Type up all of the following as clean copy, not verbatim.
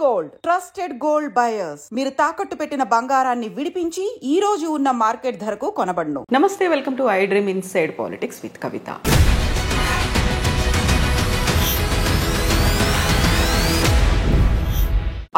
Gold trusted gold buyers. మీరు తాకట్టు పెట్టిన బంగారాన్ని విడిపించి ఈ రోజు ఉన్న మార్కెట్ ధరకు కొనబడును. నమస్తే, welcome to I dream inside politics with Kavitha.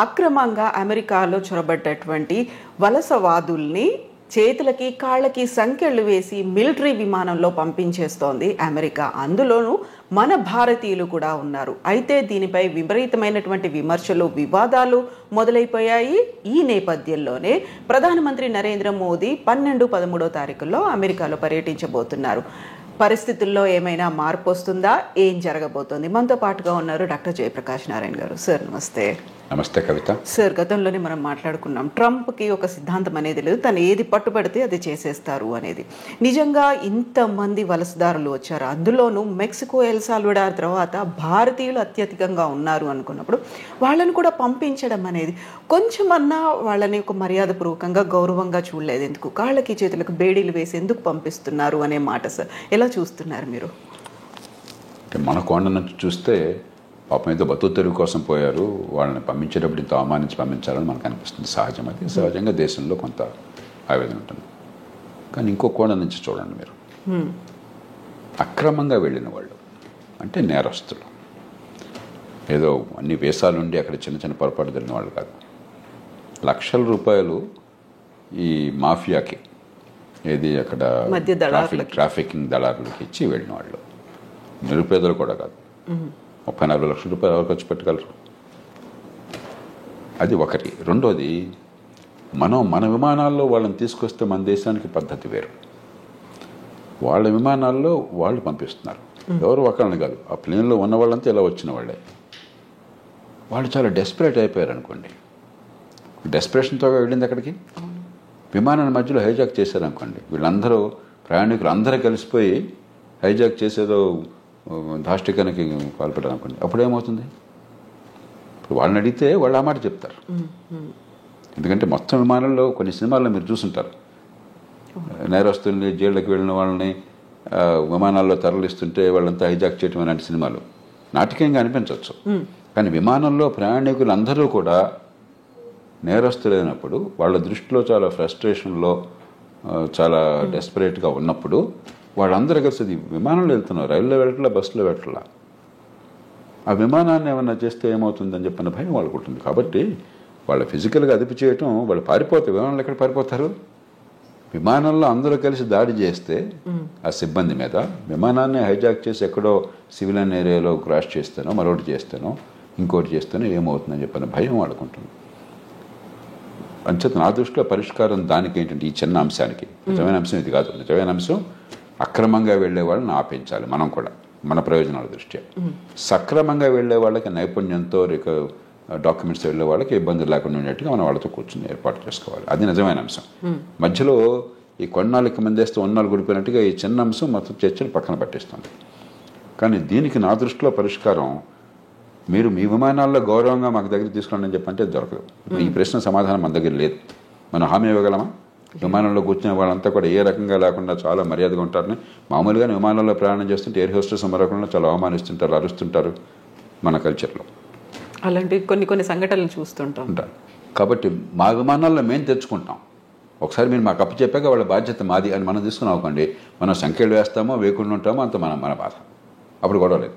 అక్రమంగా అమెరికాలో చొరబడ్డటువంటి వలసవాదుల్ని చేతులకి కాళ్ళకి సంకెళ్ళు వేసి మిలిటరీ విమానంలో పంపించేస్తోంది అమెరికా. అందులోనూ మన భారతీయులు కూడా ఉన్నారు. అయితే దీనిపై విపరీతమైనటువంటి విమర్శలు, వివాదాలు మొదలైపోయాయి. ఈ నేపథ్యంలోనే ప్రధానమంత్రి నరేంద్ర మోదీ 12-13 తారీఖుల్లో అమెరికాలో పర్యటించబోతున్నారు. పరిస్థితుల్లో ఏమైనా మార్పు వస్తుందా? ఏం జరగబోతోంది? మనతో పాటుగా ఉన్నారు డాక్టర్ జయప్రకాష్ నారాయణ గారు. సార్ నమస్తే. నమస్తే కవిత. సార్, గతంలోనే మనం మాట్లాడుకున్నాం, ట్రంప్కి ఒక సిద్ధాంతం అనేది లేదు, తను ఏది పట్టుబడితే అది చేసేస్తారు అనేది. నిజంగా ఇంతమంది వలసదారులు వచ్చారు, అందులోనూ మెక్సికో, ఎల్ సాల్వడార్ తర్వాత భారతీయులు అత్యధికంగా ఉన్నారు అనుకున్నప్పుడు వాళ్ళని కూడా పంపించడం అనేది కొంచెమన్నా వాళ్ళని ఒక మర్యాదపూర్వకంగా గౌరవంగా చూడలేదు. ఎందుకు కాళ్ళకి చేతులకు బేడీలు వేసి ఎందుకు పంపిస్తున్నారు అనే మాట సార్ ఎలా చూస్తున్నారు మీరు? మన కోణ నుంచి చూస్తే పాపం ఏదో బతుకు తెరువు కోసం పోయారు, వాళ్ళని పంపించేటప్పుడు ఇంత అవమానించి పంపించాలని మనకు అనిపిస్తుంది. సహజం, అది సహజంగా దేశంలో కొంత ఆవేదన ఉంటుంది. కానీ ఇంకో కోణం నుంచి చూడండి మీరు, అక్రమంగా వెళ్ళిన వాళ్ళు అంటే నేరస్తులు, ఏదో అన్ని వేసాలుండి అక్కడ చిన్న చిన్న పొరపాటు జరిగిన వాళ్ళు కాదు. లక్షల రూపాయలు ఈ మాఫియాకి, ఏది అక్కడ ట్రాఫికింగ్ దళారులకి ఇచ్చి వెళ్ళిన వాళ్ళు, నిరుపేదలు కూడా కాదు. 30-40 లక్షల రూపాయలు ఎవరు ఖర్చు పెట్టగలరు? అది ఒకటి. రెండోది, మన విమానాల్లో వాళ్ళని తీసుకొస్తే మన దేశానికి పద్ధతి వేరు. వాళ్ళ విమానాల్లో వాళ్ళు పంపిస్తున్నారు, ఎవరు ఒకళ్ళని కాదు. ఆ ప్లేన్లో ఉన్న వాళ్ళంతా ఇలా వచ్చిన వాళ్ళే. వాళ్ళు చాలా డెస్పరేట్ అయిపోయారు అనుకోండి. డెస్పరేషన్తో వెళ్ళింది అక్కడికి. విమానాన్ని మధ్యలో హైజాక్ చేశారనుకోండి, వీళ్ళందరూ ప్రయాణికులు అందరూ కలిసిపోయి హైజాక్ చేసేదో దాష్టికానికి పాల్పడ్డారు అనుకోండి, అప్పుడు ఏమవుతుంది? ఇప్పుడు వాళ్ళని అడిగితే వాళ్ళు ఆ మాట చెప్తారు. ఎందుకంటే మొత్తం విమానంలో కొన్ని సినిమాల్లో మీరు చూసుంటారు, నేరస్తుల్ని జైళ్ళకి వెళ్ళిన వాళ్ళని విమానాల్లో తరలిస్తుంటే వాళ్ళంతా హైజాక్ చేయటం అలాంటి సినిమాలు నాటకీయంగా అనిపించవచ్చు. కానీ విమానంలో ప్రయాణికులు అందరూ కూడా నేరస్తులైనప్పుడు, వాళ్ళ దృష్టిలో చాలా ఫ్రస్ట్రేషన్లో, చాలా డెస్పరేట్గా ఉన్నప్పుడు వాళ్ళందరూ కలిసి అది విమానంలో వెళ్తున్నారు, రైల్లో వెళ్ళట్లా, బస్సులో వెళ్ళట్లా. ఆ విమానాన్ని ఏమన్నా చేస్తే ఏమవుతుందని చెప్పిన భయం వాళ్ళకు ఉంటుంది. కాబట్టి వాళ్ళ ఫిజికల్గా అదుపు చేయటం, వాళ్ళు పారిపోతారు. విమానంలో ఎక్కడ పారిపోతారు? విమానంలో అందరూ కలిసి దాడి చేస్తే ఆ సిబ్బంది మీద, విమానాన్ని హైజాక్ చేసి ఎక్కడో సివిలియన్ ఏరియాలో క్రాష్ చేస్తానో, మరొకటి చేస్తానో, ఇంకోటి చేస్తానో ఏమవుతుందని చెప్పిన భయం వాళ్ళకు ఉంటుంది. అంచేత నా దృష్టిలో పరిష్కారం దానికి ఏంటంటే, ఈ చిన్న అంశానికి, నిజమైన అంశం ఇది కాదు. నిజమైన అంశం అక్రమంగా వెళ్ళే వాళ్ళని ఆపించాలి. మనం కూడా మన ప్రయోజనాల దృష్ట్యా. సక్రమంగా వెళ్ళే వాళ్ళకి నైపుణ్యంతో డాక్యుమెంట్స్ వెళ్ళే వాళ్ళకి ఇబ్బందులు లేకుండా ఉండేట్టుగా మనం వాళ్ళతో కూర్చొని ఏర్పాటు చేసుకోవాలి. అది నిజమైన అంశం. మధ్యలో ఈ కొన్నాళ్ళకి మందేస్తే ఉన్నాళ్ళు గుడిపోయినట్టుగా ఈ చిన్న అంశం మొత్తం చర్చలు పక్కన పట్టిస్తుంది. కానీ దీనికి నా దృష్టిలో పరిష్కారం, మీరు మీ విమానాల్లో గౌరవంగా మాకు దగ్గర తీసుకోండి అని చెప్పంటే దొరకదు. ఈ ప్రశ్న సమాధానం మన దగ్గర లేదు. మనం హామీ ఇవ్వగలమా? విమానంలో కూర్చునే వాళ్ళంతా కూడా ఏ రకంగా లేకుండా చాలా మర్యాదగా ఉంటారని. మామూలుగానే విమానంలో ప్రయాణం చేస్తుంటే ఎయిర్ హోస్టెస్ మరొకకుండా చాలా అవమానిస్తుంటారు, అరుస్తుంటారు మన కల్చర్లో. అలాంటి కొన్ని సంఘటనలు చూస్తుంటాం. కాబట్టి మా విమానాల్లో మేము తెచ్చుకుంటాం. ఒకసారి మీరు మాకు అప్పు చెప్పాక వాళ్ళ బాధ్యత మాది అని మనం తీసుకుని అవ్వకండి. మనం సంఖ్యలు వేస్తామో వేయకుండా ఉంటామో అంత మన బాధ. అప్పుడు గొడవ లేదు.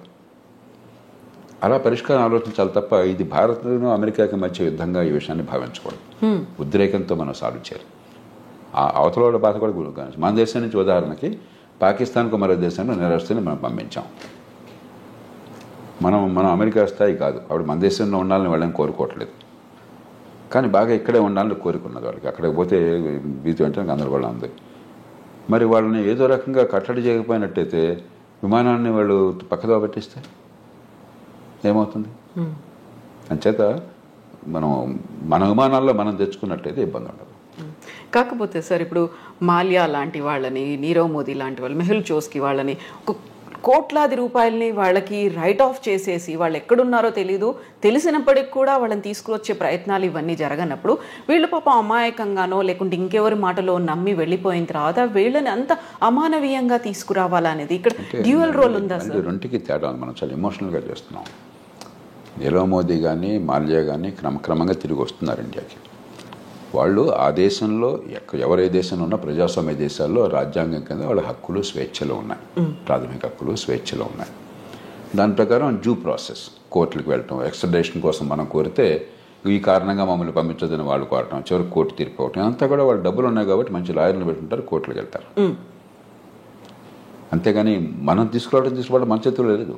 అలా పరిష్కారం ఆలోచించాలి తప్ప ఇది భారత్ను అమెరికాకి మధ్య యుద్ధంగా ఈ విషయాన్ని భావించకూడదు. ఉద్రేకంతో మనం సాల్వ్ చేయాలి. ఆ అవతల బాధ కూడా గురించి. మన దేశం నుంచి ఉదాహరణకి పాకిస్తాన్కు మరో దేశంలో నేరస్తుని మనం పంపించాం. మనం అమెరికా స్థాయి కాదు. ఆవిడ మన దేశంలో ఉండాలని వాళ్ళని కోరుకోవట్లేదు. కానీ బాగా ఇక్కడే ఉండాలని కోరుకున్నది వాళ్ళకి. అక్కడికి పోతే బీతి అంటే గందరగోళం ఉంది. మరి వాళ్ళని ఏదో రకంగా కట్టడి చేయకపోయినట్టయితే విమానాన్ని వాళ్ళు పక్కదో పట్టిస్తే ఏమవుతుంది? అంచేత మన విమానాల్లో మనం తెచ్చుకున్నట్టయితే ఇబ్బంది ఉండదు. కాకపోతే సార్, ఇప్పుడు మాల్యా లాంటి వాళ్ళని, నీరవ్ మోదీ లాంటి వాళ్ళు, మెహుల్ చోస్కి వాళ్ళని కోట్లాది రూపాయలని వాళ్ళకి రైట్ ఆఫ్ చేసేసి వాళ్ళు ఎక్కడున్నారో తెలీదు, తెలిసినప్పటికి కూడా వాళ్ళని తీసుకువచ్చే ప్రయత్నాలు ఇవన్నీ జరగనప్పుడు వీళ్ళు పాపం అమాయకంగానో లేకుంటే ఇంకెవరి మాటలో నమ్మి వెళ్ళిపోయిన తర్వాత వీళ్ళని అంత అమానవీయంగా తీసుకురావాలనేది ఇక్కడ డ్యూయల్ రోల్ ఉందా సార్? రెండుకి తేడా మనం చాలా ఎమోషనల్గా చేస్తున్నాం. నీరవ్ మోదీ కానీ మాల్యా కానీ క్రమక్రమంగా తిరిగి వస్తున్నారు ఇండియాకి. వాళ్ళు ఆ దేశంలో ఎవరే దేశంలో ఉన్నా ప్రజాస్వామ్య దేశాల్లో రాజ్యాంగం కింద వాళ్ళ హక్కులు స్వేచ్ఛలు ఉన్నాయి, ప్రాథమిక హక్కులు స్వేచ్ఛలు ఉన్నాయి. దాని ప్రకారం డ్యూ ప్రాసెస్, కోర్టులకు వెళ్ళటం, ఎక్స్ట్రడిషన్ కోసం మనం కోరితే ఈ కారణంగా మమ్మల్ని పంపించదని వాళ్ళు కోరటం, చివరికి కోర్టు తీర్పు అవటం, అంతా కూడా వాళ్ళు డబ్బులు ఉన్నాయి కాబట్టి మంచి లాయర్లు పెట్టుకుంటారు, కోర్టులకు వెళ్తారు. అంతేగాని మనం తీసుకోవడం మన చేతుల్లో లేదు.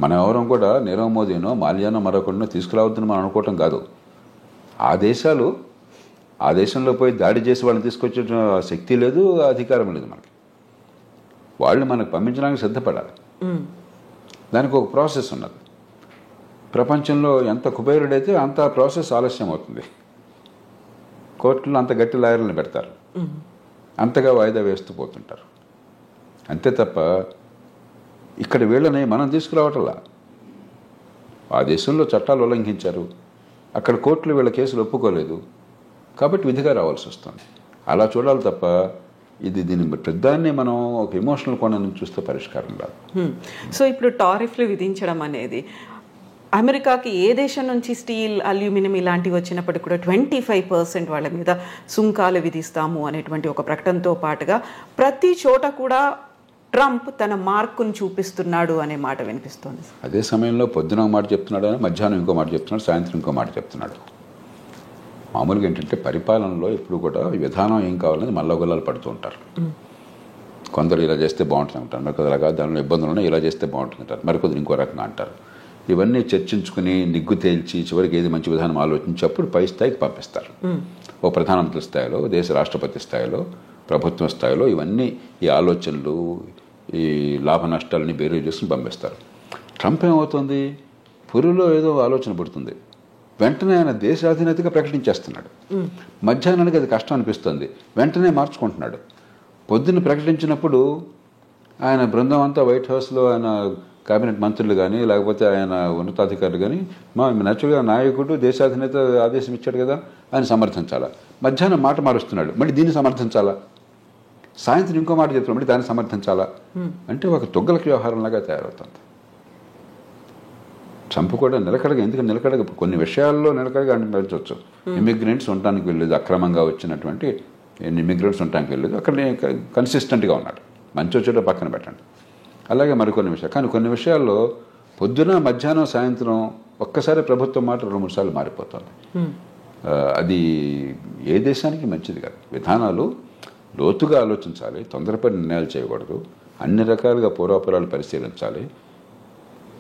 మనం ఎవరం కూడా నీరవ్ మోదీనో మాల్యానో మరొకరినో తీసుకురావద్దని మనం అనుకోవటం కాదు. ఆ దేశంలో పోయి దాడి చేసి వాళ్ళని తీసుకొచ్చే శక్తి లేదు, అధికారం లేదు మనకి. వాళ్ళు మనకు పంపించడానికి సిద్ధపడాలి. దానికి ఒక ప్రాసెస్ ఉన్నది. ప్రపంచంలో ఎంత కుబేరుడైతే అంత ప్రాసెస్ ఆలస్యం అవుతుంది. కోర్టులో అంత గట్టి లాయర్లను పెడతారు, అంతగా వాయిదా వేస్తూ పోతుంటారు. అంతే తప్ప ఇక్కడ వీళ్ళని మనం తీసుకురావటంలా. ఆ దేశంలో చట్టాలు ఉల్లంఘించారు, అక్కడ కోర్టులు వీళ్ళ కేసులు ఒప్పుకోలేదు కాబట్టి విధిగా రావాల్సి వస్తుంది. అలా చూడాలి తప్ప దీని పెద్దాన్ని మనం ఒక ఎమోషనల్ కోణం నుంచి చూస్తే పరిష్కారం రాదు. సో ఇప్పుడు టారిఫ్లు విధించడం అనేది అమెరికాకి ఏ దేశం నుంచి స్టీల్, అల్యూమినియం ఇలాంటివి వచ్చినప్పటికీ కూడా 25% వాళ్ళ మీద సుంకాలు విధిస్తాము అనేటువంటి ఒక ప్రకటనతో పాటుగా ప్రతి చోట కూడా ట్రంప్ తన మార్కును చూపిస్తున్నాడు అనే మాట వినిపిస్తోంది. అదే సమయంలో పొద్దున ఒక మాట చెప్తున్నాడు, మధ్యాహ్నం ఇంకో మాట చెప్తున్నాడు, సాయంత్రం ఇంకో మాట చెప్తున్నాడు. మామూలుగా ఏంటంటే పరిపాలనలో ఎప్పుడు కూడా విధానం ఏం కావాలని మల్లగొల్లాలు పడుతూ ఉంటారు. కొందరు ఇలా చేస్తే బాగుంటుంది అంటారు, మరికొందరు అలాగా దానిలో ఇబ్బందులు ఉన్నాయి, ఇలా చేస్తే బాగుంటుంది అంటారు, మరికొందరు ఇంకో రకంగా అంటారు. ఇవన్నీ చర్చించుకుని నిగ్గు తేల్చి చివరికి ఏది మంచి విధానం ఆలోచించి అప్పుడు పై స్థాయికి పంపిస్తారు. ఓ ప్రధానమంత్రి స్థాయిలో, దేశ రాష్ట్రపతి స్థాయిలో, ప్రభుత్వ స్థాయిలో ఇవన్నీ ఈ ఆలోచనలు, ఈ లాభ నష్టాలని బేరీ చేసుకుని పంపిస్తారు. ట్రంప్ ఏమవుతుంది, పురిలో ఏదో ఆలోచన పడుతుంది, వెంటనే ఆయన దేశాధినేతగా ప్రకటించేస్తున్నాడు. మధ్యాహ్నానికి అది కష్టం అనిపిస్తుంది, వెంటనే మార్చుకుంటున్నాడు. పొద్దున్న ప్రకటించినప్పుడు ఆయన బృందం అంతా వైట్ హౌస్లో ఆయన కేబినెట్ మంత్రులు కానీ లేకపోతే ఆయన ఉన్నతాధికారులు కానీ నేచురల్గా నాయకుడు దేశాధినేత ఆదేశం ఇచ్చాడు కదా ఆయన సమర్థించాలా. మధ్యాహ్నం మాట మారుస్తున్నాడు, మళ్ళీ దీన్ని సమర్థించాలా. సాయంత్రం ఇంకో మాట చెప్తున్నాడు, మళ్ళీ దాన్ని సమర్థించాలా. అంటే ఒక తొగ్గలకి వ్యవహారంలాగా తయారవుతుంది. ట్రంప్ కూడా నిలకడగా కొన్ని విషయాల్లో నిలకడగా అనిపించవచ్చు. ఇమిగ్రెంట్స్ ఉండటానికి వెళ్ళలేదు, అక్రమంగా వచ్చినటువంటి ఇమిగ్రెంట్స్ ఉండటానికి వెళ్ళలేదు, అక్కడ కన్సిస్టెంట్గా ఉన్నాడు. మంచి చెడు పక్కన పెట్టండి. అలాగే మరికొన్ని విషయాలు, కానీ కొన్ని విషయాల్లో పొద్దున మధ్యాహ్నం సాయంత్రం ఒక్కసారి ప్రభుత్వం మాట 2-3 సార్లు మారిపోతుంది. అది ఏ దేశానికి మంచిది కాదు. విధానాలు లోతుగా ఆలోచించాలి, తొందరపడి నిర్ణయాలు చేయకూడదు, అన్ని రకాలుగా పూర్వాపరాలు పరిశీలించాలి.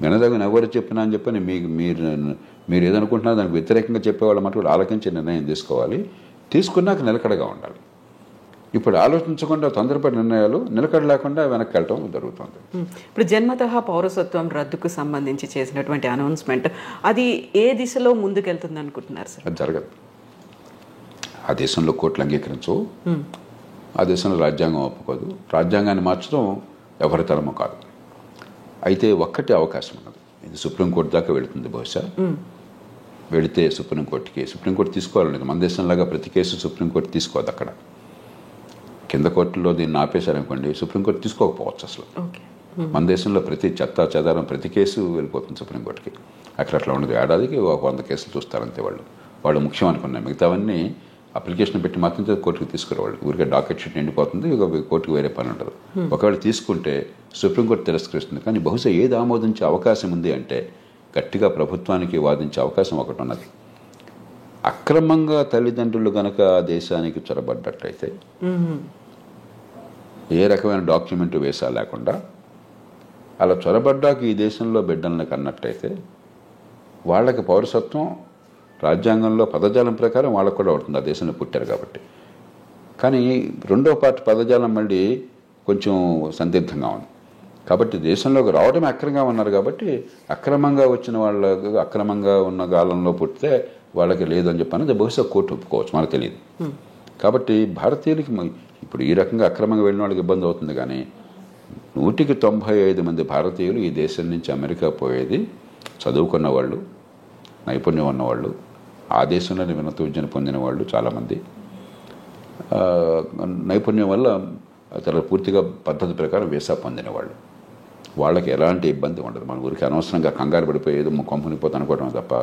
వినదగిన ఎవరు చెప్పినా అని చెప్పని మీరు ఏదనుకుంటున్నా దానికి వ్యతిరేకంగా చెప్పేవాళ్ళ మాట కూడా ఆలోచించి నిర్ణయం తీసుకోవాలి. తీసుకున్నాక నిలకడగా ఉండాలి. ఇప్పుడు ఆలోచించకుండా తొందరపడి నిర్ణయాలు, నిలకడ లేకుండా వెనక్కి వెళ్ళటం జరుగుతుంది. ఇప్పుడు జన్మతః పౌరసత్వం రద్దుకు సంబంధించి చేసినటువంటి అనౌన్స్మెంట్ అది ఏ దిశలో ముందుకెళ్తుంది అనుకుంటున్నారు సార్? అది జరగదు. ఆ దేశంలో కోర్టులు అంగీకరించవు, ఆ దేశంలో రాజ్యాంగం ఒప్పుకోదు. రాజ్యాంగాన్ని మార్చడం ఎవరి తరమో కాదు. అయితే ఒక్కటే అవకాశం ఉన్నది, ఇది సుప్రీంకోర్టు దాకా వెళుతుంది. బహుశా వెళితే సుప్రీంకోర్టు తీసుకోవాలనేది. మన దేశంలాగా ప్రతి కేసు సుప్రీంకోర్టు తీసుకోవద్దు. అక్కడ కింద కోర్టులో దీన్ని ఆపేశారనుకోండి, సుప్రీంకోర్టు తీసుకోకపోవచ్చు అసలు. మన దేశంలో ప్రతి చెత్త చెదారం ప్రతి కేసు వెళ్ళిపోతుంది సుప్రీంకోర్టుకి. అక్కడ అట్లా ఉండదు. ఏడాదికి 100 కేసులు చూస్తారంతే. వాళ్ళు ముఖ్యం అనుకున్నాయి, మిగతావన్నీ అప్లికేషన్ పెట్టి మాత్రం కోర్టుకు తీసుకురావాలి. ఊరికే డాకెట్ షీట్ నిండిపోతుంది, కోర్టుకు వేరే పని ఉండదు. ఒకవేళ తీసుకుంటే సుప్రీంకోర్టు తిరస్కరిస్తుంది. కానీ బహుశా ఏది ఆమోదించే అవకాశం ఉంది అంటే గట్టిగా ప్రభుత్వానికి వాదించే అవకాశం ఒకటి ఉన్నది. అక్రమంగా తల్లిదండ్రులు గనక ఆ దేశానికి చొరబడ్డట్టయితే, ఏ రకమైన డాక్యుమెంట్ వేసా లేకుండా అలా చొరబడ్డాక ఈ దేశంలో బిడ్డలను కన్నట్టయితే వాళ్ళకి పౌరసత్వం రాజ్యాంగంలో పదజాలం ప్రకారం వాళ్ళకు కూడా ఉంటుంది, ఆ దేశంలో పుట్టారు కాబట్టి. కానీ రెండో పార్టీ పదజాలం మళ్ళీ కొంచెం సందిగ్ధంగా ఉంది. కాబట్టి దేశంలోకి రావడమే అక్రమంగా ఉన్నారు కాబట్టి అక్రమంగా వచ్చిన వాళ్ళకు, అక్రమంగా ఉన్న కాలంలో పుట్టితే వాళ్ళకి లేదని చెప్పి బహుశా కోర్టు ఒప్పుకోవచ్చు, మనకు తెలియదు. కాబట్టి భారతీయులకి ఇప్పుడు ఈ రకంగా అక్రమంగా వెళ్ళిన వాళ్ళకి ఇబ్బంది అవుతుంది. కానీ 195 మంది భారతీయులు ఈ దేశం నుంచి అమెరికా పోయేది చదువుకున్న వాళ్ళు, నైపుణ్యం ఉన్నవాళ్ళు, ఆ దేశంలోనే ఉన్నత విద్యను పొందిన వాళ్ళు చాలామంది, నైపుణ్యం వల్ల చాలా పూర్తిగా పద్ధతి ప్రకారం వీసా పొందిన వాళ్ళు. వాళ్ళకి ఎలాంటి ఇబ్బంది ఉండదు. మన ఊరికి అనవసరంగా కంగారు పడిపోయేది కంపెనీపోతే అనుకోవడం తప్ప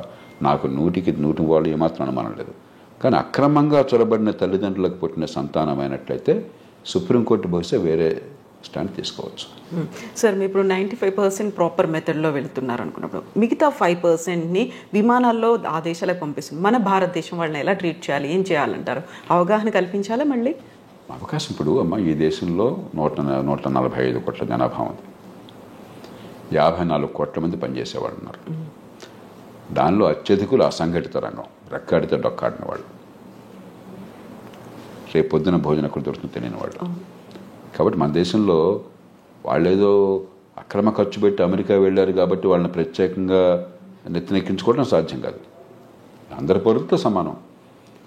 నాకు 100కి వాళ్ళు ఏమాత్రం అనుమానం లేదు. కానీ అక్రమంగా చొరబడిన తల్లిదండ్రులకు పుట్టిన సంతానమైనట్లయితే సుప్రీంకోర్టు బహుశా వేరే స్టాండ్ తీసుకోవచ్చు. సార్, మీరు ఇప్పుడు 95% ప్రాపర్ మెథడ్లో వెళుతున్నారు అనుకున్నప్పుడు మిగతా 5%ని విమానాల్లో ఆ దేశాలకు పంపిస్తుంది. మన భారతదేశం వాళ్ళని ఎలా ట్రీట్ చేయాలి, ఏం చేయాలంటారు? అవగాహన కల్పించాలా? మళ్ళీ అవకాశం ఇప్పుడు ఈ దేశంలో 145 కోట్ల జనాభా ఉంది. 54 కోట్ల మంది పనిచేసేవాళ్ళు ఉన్నారు. దానిలో అత్యధికులు అసంఘటిత రంగం, రెక్కాడితే డొక్కాడిన వాళ్ళు, రేపు పొద్దున భోజనం ఎక్కడ దొరుకుతుంది తెలియని వాళ్ళు. కాబట్టి మన దేశంలో వాళ్ళేదో అక్రమ ఖర్చు పెట్టి అమెరికా వెళ్ళారు కాబట్టి వాళ్ళని ప్రత్యేకంగా నెత్తినెక్కించుకోవడం సాధ్యం కాదు. అందరి పౌరులతో సమానం.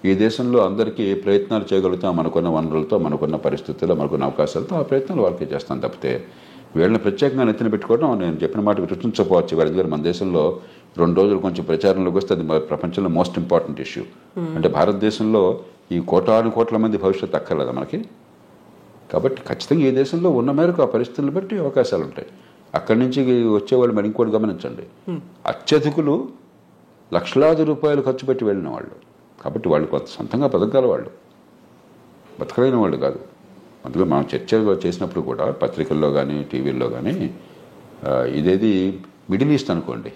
ఈ దేశంలో అందరికీ ఏ ప్రయత్నాలు చేయగలుగుతాం మనకున్న వనరులతో, మనకున్న పరిస్థితుల్లో, మనకున్న అవకాశాలతో ఆ ప్రయత్నాలు వాళ్ళకి చేస్తాం తప్పితే వీళ్ళని ప్రత్యేకంగా నెత్తిన పెట్టుకోవడం నేను చెప్పిన మాట గుర్తుంచకపోవచ్చు. వీళ్ళ దగ్గర మన దేశంలో 2 రోజులు కొంచెం ప్రచారంలోకి వస్తే అది ప్రపంచంలో మోస్ట్ ఇంపార్టెంట్ ఇష్యూ. అంటే భారతదేశంలో ఈ కోట్ల మంది భవిష్యత్తు అక్కర్లేదా మనకి? కాబట్టి ఖచ్చితంగా ఈ దేశంలో ఉన్న మేరకు ఆ పరిస్థితులను బట్టి అవకాశాలు ఉంటాయి. అక్కడి నుంచి వచ్చేవాళ్ళు మరి ఇంకోటి గమనించండి, అత్యధికులు లక్షలాది రూపాయలు ఖర్చు పెట్టి వెళ్ళిన వాళ్ళు. కాబట్టి వాళ్ళు కొంత సొంతంగా బతకాల వాళ్ళు, బతకలేని వాళ్ళు కాదు. అందులో మనం చర్చ చేసినప్పుడు కూడా పత్రికల్లో కానీ టీవీల్లో కానీ ఇదేది మిడిల్ ఈస్ట్ అనుకోండి,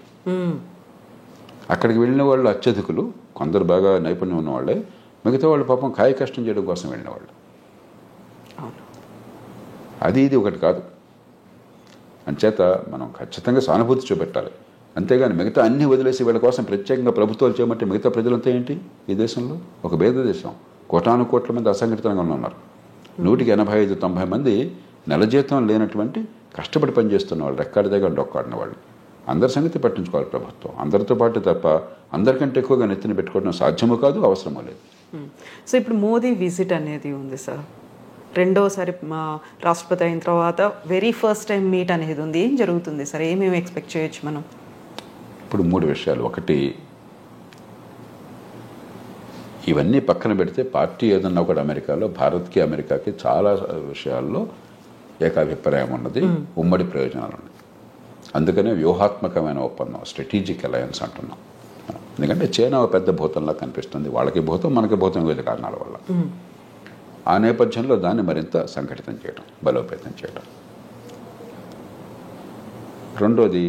అక్కడికి వెళ్ళిన వాళ్ళు అత్యధికులు, కొందరు బాగా నైపుణ్యం ఉన్నవాళ్ళే, మిగతా వాళ్ళు పాపం కాయ కష్టం చేయడం కోసం వెళ్ళిన వాళ్ళు. అది ఇది ఒకటి కాదు. అంచేత మనం ఖచ్చితంగా సానుభూతి చూపెట్టాలి. అంతేగాని మిగతా అన్ని వదిలేసి వీళ్ళ కోసం ప్రత్యేకంగా ప్రభుత్వాలు చేయమంటే మిగతా ప్రజలంతా ఏంటి? ఈ దేశంలో ఒక భేద దేశం, కోట్ల మంది అసంఘటితంగా ఉన్నారు. 185-90 మంది నెల జీతం లేనటువంటి కష్టపడి పనిచేస్తున్న వాళ్ళు, రెక్కాడి దగ్గర డొక్కాడిన వాళ్ళు. అందరి సంగతి పట్టించుకోవాలి ప్రభుత్వం. అందరితో పాటు తప్ప అందరికంటే ఎక్కువగా నెత్తిన పెట్టుకోవడం సాధ్యమో కాదు, అవసరమో లేదు. సో ఇప్పుడు మోదీ విజిట్ అనేది ఉంది సార్, రెండోసారి మా రాష్ట్రపతి అయిన తర్వాత వెరీ ఫస్ట్ టైం మీట్ అనేది ఉంది. ఏం జరుగుతుంది సార్? ఏమేమి ఎక్స్పెక్ట్ చేయొచ్చు మనం? ఇప్పుడు 3 విషయాలు. ఒకటి, ఇవన్నీ పక్కన పెడితే పార్టీ ఏదన్నా ఒకటి అమెరికాలో భారత్కి అమెరికాకి చాలా విషయాల్లో ఏకాభిప్రాయం ఉన్నది, ఉమ్మడి ప్రయోజనాలు ఉన్నాయి. అందుకనే వ్యూహాత్మకమైన ఒప్పందం, స్ట్రాటజిక్ అలయన్స్ అంటున్నాం. ఎందుకంటే చైనా పెద్ద భూతంలా కనిపిస్తుంది, వాళ్ళకి భూతం మనకి భూతం, వివిధ కారణాల వల్ల. ఆ నేపథ్యంలో దాన్ని మరింత సంఘటితం చేయడం, బలోపేతం చేయడం. రెండోది,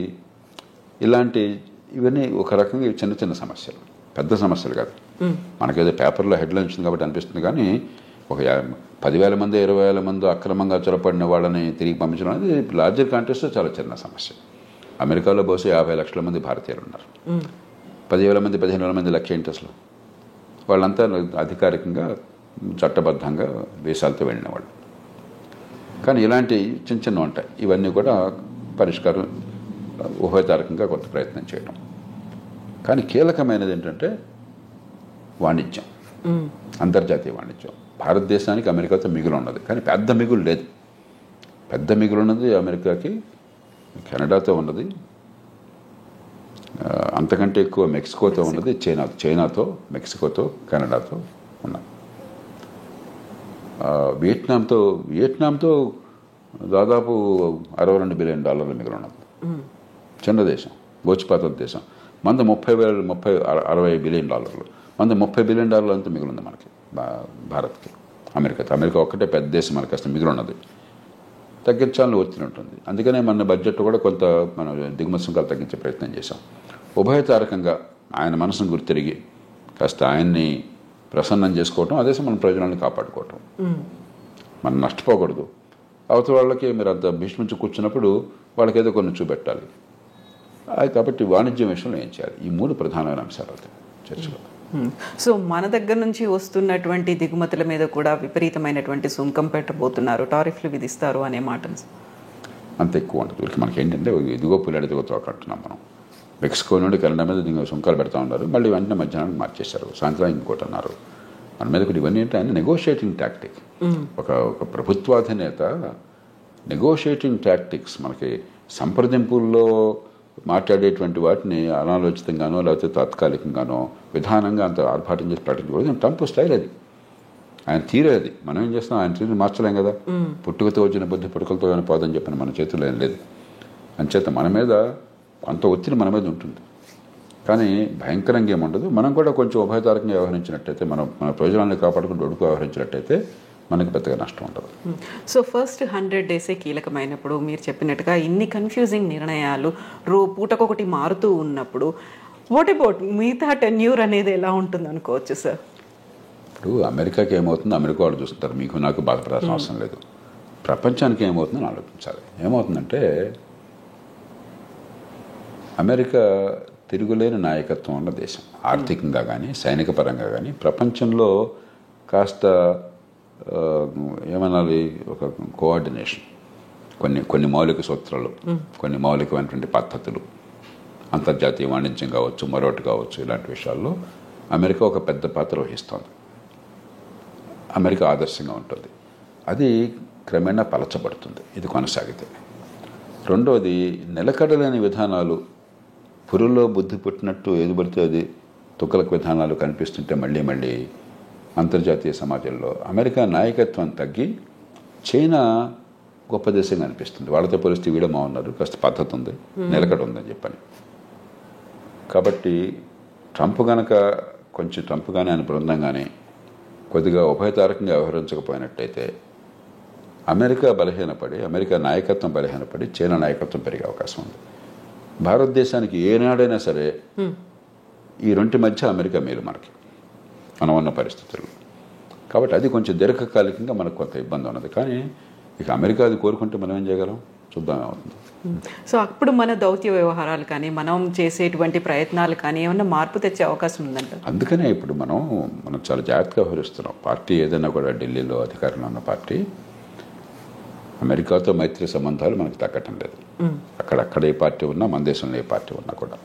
ఇవన్నీ ఒక రకంగా చిన్న చిన్న సమస్యలు, పెద్ద సమస్యలు కాదు. మనకేదో పేపర్లో హెడ్లైన్ వచ్చింది కాబట్టి అనిపిస్తుంది. కానీ ఒక 10,000 మంది 20,000 మంది అక్రమంగా చొరపడిన వాళ్ళని తిరిగి పంపించడం అనేది లార్జర్ కాంటెక్స్ట్లో చాలా చిన్న సమస్య. అమెరికాలో బహుశా 50 లక్షల మంది భారతీయులు ఉన్నారు. 10,000 మంది 15,000 మంది లక్ష ఏంటి అసలు? వాళ్ళంతా అధికారికంగా చట్టబద్ధంగా వీసాలతో వెళ్ళిన వాళ్ళు. కానీ ఇలాంటి చిన్న చిన్న ఉంటాయి. ఇవన్నీ కూడా పరిష్కారం ఉభయతారకంగా కొంత ప్రయత్నం చేయడం. కానీ కీలకమైనది ఏంటంటే వాణిజ్యం, అంతర్జాతీయ వాణిజ్యం. భారతదేశానికి అమెరికాతో మిగులు ఉన్నది, కానీ పెద్ద మిగులు లేదు. పెద్ద మిగులు ఉన్నది అమెరికాకి కెనడాతో ఉన్నది, అంతకంటే ఎక్కువ మెక్సికోతో ఉన్నది, చైనాతో, మెక్సికోతో, కెనడాతో ఉన్నాయి. వియట్నాంతో దాదాపు $62 బిలియన్ మిగులు ఉన్నది. చిన్న దేశం, గోచిపాత దేశం. మంది 60 బిలియన్ డాలర్లు, మంది $30 బిలియన్ అంతా మిగులుంది మనకి, భారత్కి. అమెరికా ఒక్కటే పెద్ద దేశం, మనకి అసలు మిగులున్నది. తగ్గించాలని ఒత్తిడి ఉంటుంది. అందుకనే మన బడ్జెట్ కూడా కొంత మనం దిగుమతి సుంకాలు తగ్గించే ప్రయత్నం చేశాం. ఉభయతారకంగా ఆయన మనసును గుర్తిరిగి కాస్త ఆయన్ని ప్రసన్నం చేసుకోవటం, అదే మన ప్రయోజనాలను కాపాడుకోవటం. మనం నష్టపోకూడదు. అవతల వాళ్ళకి మీరు అంత భీష్మించి కూర్చున్నప్పుడు వాళ్ళకి ఏదో కొన్ని చూపెట్టాలి. కాబట్టి వాణిజ్యం విషయంలో ఏం చేయాలి? ఈ 3 ప్రధానమైన అంశాలు అవుతాయి చర్చలో. సో మన దగ్గర నుంచి వస్తున్నటువంటి దిగుమతుల మీద కూడా విపరీతమైనటువంటి సుంకం పెట్టబోతున్నారు, టారిఫ్లు విధిస్తారు అనే మాట అంత ఎక్కువ ఉంటుంది. మనకి ఏంటంటే ఇదిగో పుల్లాడి దిగుతో అంటున్నాం మనం. మెక్సికో నుండి కెనడా మీద సుంకాలు పెడతా ఉన్నారు, మళ్ళీ వెంటనే మధ్యాహ్నానికి మార్చేశారు, సాయంత్రం ఇంకోటి అన్నారు. మన మీద కూడా ఇవన్నీ అంటే ఆయన నెగోషియేటింగ్ టాక్టిక్. ఒక ప్రభుత్వాధినేత నెగోషియేటింగ్ టాక్టిక్స్ మనకి సంప్రదింపుల్లో మాట్లాడేటువంటి వాటిని అనాలోచితంగానో లేకపోతే తాత్కాలికంగానో విధానంగా అంత ఆర్భాటం చేసి ప్రకటించకూడదు. ట్రంప్ స్టైల్ అది, ఆయన తీరే అది. మనం ఏం చేస్తాం, ఆయన తీరు మార్చలేం కదా. పుట్టుకతో వచ్చిన బుద్ధి పుట్టుకలతో కానీ పోదని చెప్పిన మన చేతుల్లో ఏం లేదు. అంచేత మన మీద కొంత ఒత్తిడి మన మీద ఉంటుంది, కానీ భయంకరంగా ఏముండదు. మనం కూడా కొంచెం ఉభయతారకంగా వ్యవహరించినట్టయితే, మన ప్రయోజనాన్ని కాపాడుకుంటూ ఒడుకు వ్యవహరించినట్టయితే మనకి పెద్దగా నష్టం ఉండదు. సో ఫస్ట్ 100 డేసే కీలకమైనప్పుడు మీరు చెప్పినట్టుగా ఇన్ని కన్ఫ్యూజింగ్ నిర్ణయాలు పూటకొకటి మారుతూ ఉన్నప్పుడు వాట్ అబౌట్ మిగతా టెన్యూర్ అనేది ఎలా ఉంటుంది అనుకోవచ్చు సార్? ఇప్పుడు అమెరికాకి ఏమవుతుందో అమెరికా వాళ్ళు చూస్తుంటారు, మీకు నాకు బాధపడాల్సిన అవసరం లేదు. ప్రపంచానికి ఏమవుతుందని ఆలోచించాలి. ఏమవుతుందంటే అమెరికా తిరుగులేని నాయకత్వం ఉన్న దేశం, ఆర్థికంగా కానీ సైనిక పరంగా కానీ. ప్రపంచంలో కాస్త ఏమనాలి, ఒక కోఆర్డినేషన్, కొన్ని మౌలిక సూత్రాలు, కొన్ని మౌలికమైనటువంటి పద్ధతులు, అంతర్జాతీయ వాణిజ్యం కావచ్చు, మరొకటి కావచ్చు, ఇలాంటి విషయాల్లో అమెరికా ఒక పెద్ద పాత్ర వహిస్తోంది. అమెరికా ఆదర్శంగా ఉంటుంది. అది క్రమేణా పలచబడుతుంది ఇది కొనసాగితే. రెండోది, నిలకడలేని విధానాలు, పురుల్లో బుద్ధి పుట్టినట్టు ఏది పడితే అది తుక్కలకు విధానాలు కనిపిస్తుంటే మళ్ళీ మళ్ళీ అంతర్జాతీయ సమాజంలో అమెరికా నాయకత్వం తగ్గి చైనా గొప్ప దేశంగా అనిపిస్తుంది. వాళ్ళతో పోలిస్తే వీడమా ఉన్నారు, కాస్త పద్ధతి ఉంది, నిలకడ ఉందని చెప్పని. కాబట్టి ట్రంప్ కానీ ఆయన బృందం కానీ కొద్దిగా ఉభయతారకంగా వ్యవహరించకపోయినట్టయితే అమెరికా బలహీనపడి, అమెరికా నాయకత్వం బలహీనపడి చైనా నాయకత్వం పెరిగే అవకాశం ఉంది. భారతదేశానికి ఏనాడైనా సరే ఈ రెంటి మధ్య అమెరికా మేలు మనకి, మనం ఉన్న పరిస్థితుల్లో. కాబట్టి అది కొంచెం దీర్ఘకాలికంగా మనకు కొంత ఇబ్బంది ఉన్నది. కానీ ఇక అమెరికా అది కోరుకుంటే మనం ఏం చేయగలం, చూద్దాం ఏమవుతుంది. సో అప్పుడు మన దౌత్య వ్యవహారాలు కానీ మనం చేసేటువంటి ప్రయత్నాలు కానీ ఏమన్నా మార్పు తెచ్చే అవకాశం ఉందంట. అందుకనే ఇప్పుడు మనం చాలా జాగ్రత్తగా వ్యవహరిస్తున్నాం. పార్టీ ఏదైనా కూడా ఢిల్లీలో అధికారంలో ఉన్న పార్టీ అమెరికాతో మైత్రి సంబంధాలు మనకు తగ్గటం లేదు. అక్కడ ఏ పార్టీ ఉన్నా, మన దేశంలో ఏ పార్టీ ఉన్నా కూడా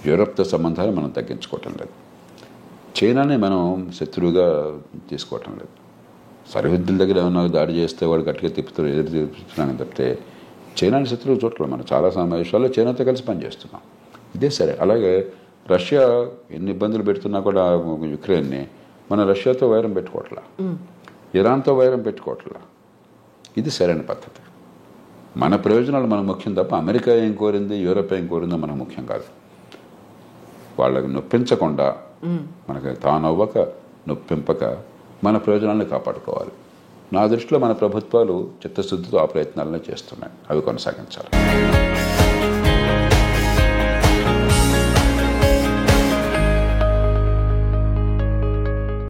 యూరప్తో సంబంధాలు మనం తగ్గించుకోవటం లేదు. చైనాని మనం శత్రువుగా తీసుకోవటం లేదు. సరిహద్దుల దగ్గర ఏమన్నా దాడి చేస్తే వాడు గట్టిగా తిప్పుతారు, ఎదురు తిప్పుతున్నాను తప్పితే చైనాని శత్రువు చూడలేదు. మనం చాలా సమావేశాల్లో చైనాతో కలిసి పనిచేస్తున్నాం. ఇదే సరే. అలాగే రష్యా ఎన్ని ఇబ్బందులు పెడుతున్నా కూడా యుక్రెయిన్ని, మన రష్యాతో వైరం పెట్టుకోవట్లా, ఇరాన్తో వైరం పెట్టుకోవట్లా. ఇది సరైన పద్ధతి. మన ప్రయోజనాలు మనకు ముఖ్యం తప్ప అమెరికా ఏం కోరింది, యూరోప్ ఏం కోరిందో మనకు ముఖ్యం కాదు. వాళ్ళకి నొప్పించకుండా, మనకి తానవ్వక నొప్పింపక మన ప్రయోజనాలను కాపాడుకోవాలి. నా దృష్టిలో మన ప్రభుత్వాలు చిత్తశుద్ధితో ఆ ప్రయత్నాలను చేస్తున్నాయి. అవి కొనసాగించాలి.